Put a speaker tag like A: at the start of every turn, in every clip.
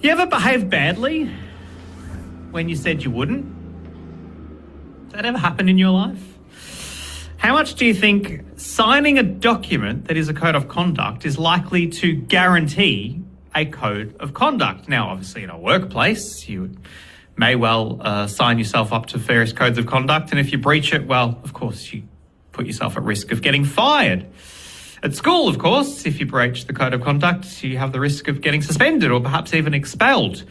A: You ever behaved badly when you said you wouldn't? Has that ever happened in your life? How much do you think signing a document that is a code of conduct is likely to guarantee a code of conduct? Now, obviously, in a workplace, you may well sign yourself up to various codes of conduct, and if you breach it, well, of course, you put yourself at risk of getting fired. At school, of course, if you breach the code of conduct, you have the risk of getting suspended or perhaps even expelled.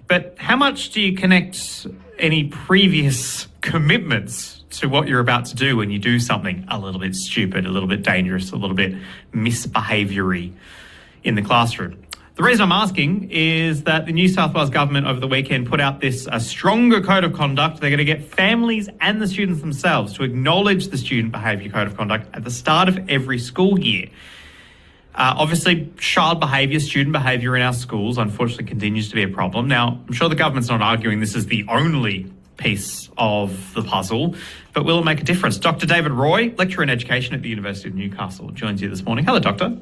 A: But how much do you connect any previous commitments to what you're about to do when you do something a little bit stupid, a little bit dangerous, a little bit misbehaviory in the classroom? The reason I'm asking is that the New South Wales government over the weekend put out this stronger code of conduct. They're going to get families and the students themselves to acknowledge the student behaviour code of conduct at the start of every school year. Obviously, child behaviour, student behaviour in our schools, unfortunately, continues to be a problem. Now, I'm sure the government's not arguing this is the only piece of the puzzle, but will it make a difference? Dr. David Roy, lecturer in education at the University of Newcastle, joins you this morning. Hello, Doctor.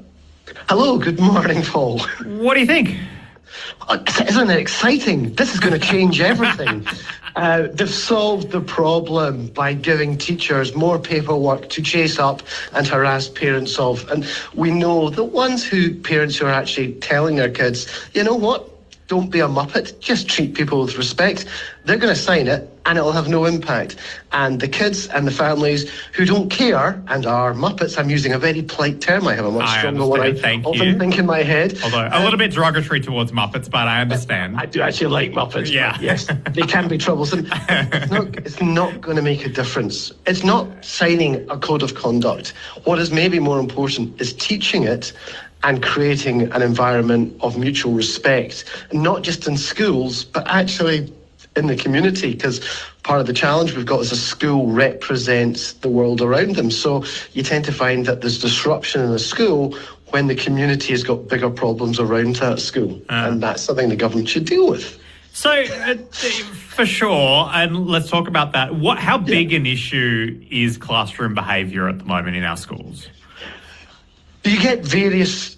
B: Hello, good morning, Paul.
A: What do you think?
B: Isn't it exciting? This is going to change everything. They've solved the problem by giving teachers more paperwork to chase up and harass parents of. And we know the parents who are actually telling their kids, you know what, don't be a muppet, just treat people with respect. They're going to sign it and it'll have no impact. And the kids and the families who don't care and are muppets, I'm using a very polite term, I have a much stronger one I often think in my head.
A: Although a little bit derogatory towards muppets, but I understand.
B: I do actually like muppets.
A: Yeah.
B: Yes, they can be troublesome. It's not going to make a difference. It's not signing a code of conduct. What is maybe more important is teaching it and creating an environment of mutual respect, not just in schools, but actually in the community, because part of the challenge we've got is a school represents the world around them. So you tend to find that there's disruption in a school when the community has got bigger problems around that school. And that's something the government should deal with.
A: So, for sure, and let's talk about that. How big an issue is classroom behaviour at the moment in our schools?
B: You get various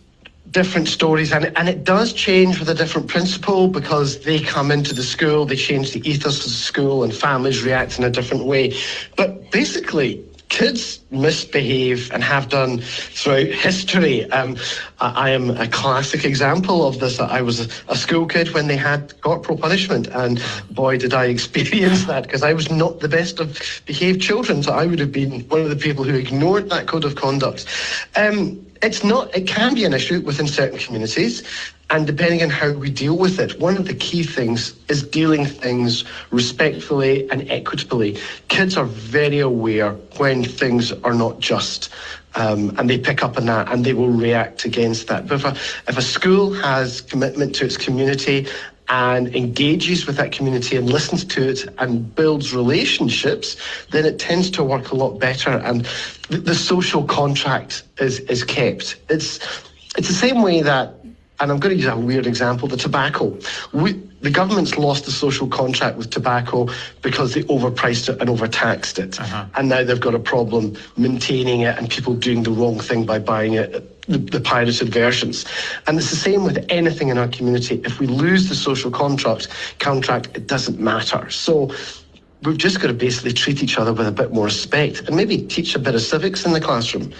B: different stories, and it does change with a different principal because they come into the school, they change the ethos of the school, and families react in a different way. But basically, kids misbehave and have done throughout history. I am a classic example of this. I was a school kid when they had corporal punishment, and boy, did I experience that, because I was not the best of behaved children, so I would have been one of the people who ignored that code of conduct. It can be an issue within certain communities, and depending on how we deal with it, one of the key things is dealing things respectfully and equitably. Kids are very aware when things are not just, and they pick up on that and they will react against that. But if a school has commitment to its community and engages with that community and listens to it and builds relationships, then it tends to work a lot better, and the social contract is kept. It's the same way that, and I'm going to use a weird example, the tobacco. The government's lost the social contract with tobacco because they overpriced it and overtaxed it. And now they've got a problem maintaining it and people doing the wrong thing by buying it, the pirated versions. And it's the same with anything in our community. If we lose the social contract, it doesn't matter. So we've just got to basically treat each other with a bit more respect and maybe teach a bit of civics in the classroom.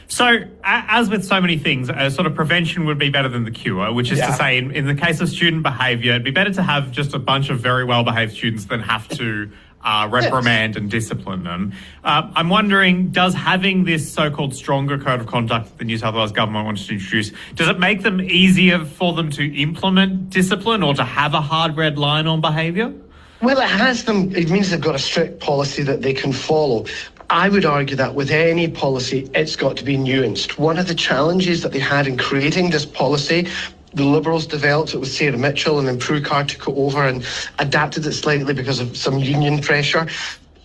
A: So, as with so many things, sort of prevention would be better than the cure, which is to say, in the case of student behaviour, it'd be better to have just a bunch of very well-behaved students than have to reprimand and discipline them. I'm wondering, does having this so-called stronger code of conduct that the New South Wales government wants to introduce, does it make them easier for them to implement discipline or to have a hard red line on behaviour?
B: Well, it means they've got a strict policy that they can follow. I would argue that with any policy, it's got to be nuanced. One of the challenges that they had in creating this policy, the Liberals developed it with Sarah Mitchell, and then Prue Carr took it over and adapted it slightly because of some union pressure,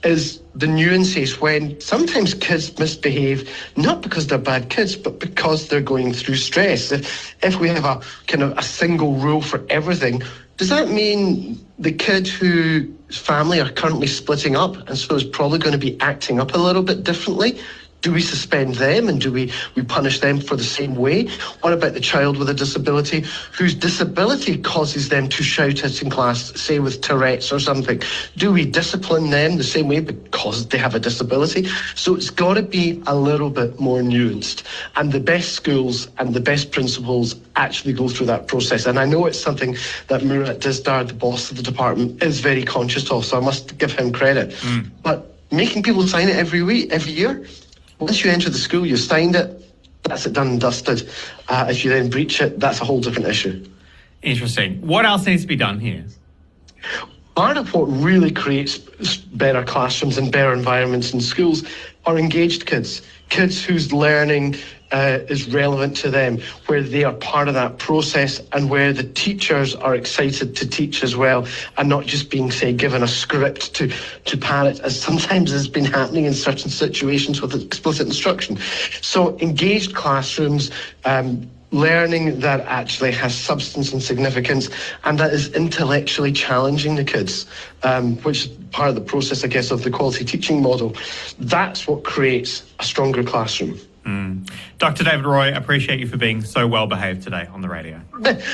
B: is the nuances when sometimes kids misbehave, not because they're bad kids, but because they're going through stress. If we have a kind of a single rule for everything, does that mean the kid whose family are currently splitting up and so is probably going to be acting up a little bit differently? Do we suspend them and do we punish them for the same way? What about the child with a disability whose disability causes them to shout out in class, say with Tourette's or something? Do we discipline them the same way because they have a disability? So it's got to be a little bit more nuanced. And the best schools and the best principals actually go through that process. And I know it's something that Murat Dizdar, the boss of the department, is very conscious of, so I must give him credit. But making people sign it every year, once you enter the school, you've signed it, that's it done and dusted. If you then breach it, that's a whole different issue.
A: Interesting. What else needs to be done here?
B: Part of what really creates better classrooms and better environments in schools are engaged kids whose learning is relevant to them, where they are part of that process and where the teachers are excited to teach as well and not just being, say, given a script to parrot, as sometimes has been happening in certain situations with explicit instruction. So engaged classrooms, learning that actually has substance and significance and that is intellectually challenging the kids, which is part of the process, I guess, of the quality teaching model. That's what creates a stronger classroom.
A: Dr. David Roy, appreciate you for being so well behaved today on the radio.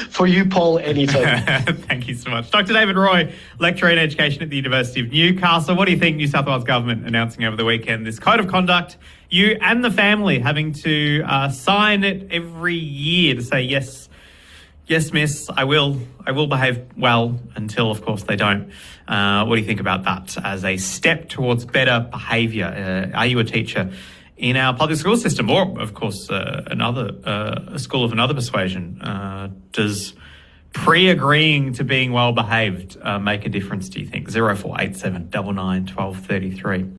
B: For you, Paul, anytime.
A: Thank you so much. Dr. David Roy, lecturer in education at the University of Newcastle. What do you think New South Wales Government announcing over the weekend this code of conduct, you and the family having to sign it every year to say, yes, miss, I will behave well until, of course, they don't. What do you think about that as a step towards better behaviour? Are you a teacher in our public school system, or, of course, a school of another persuasion? Does pre-agreeing to being well behaved make a difference, do you think? 0487 99 12 33.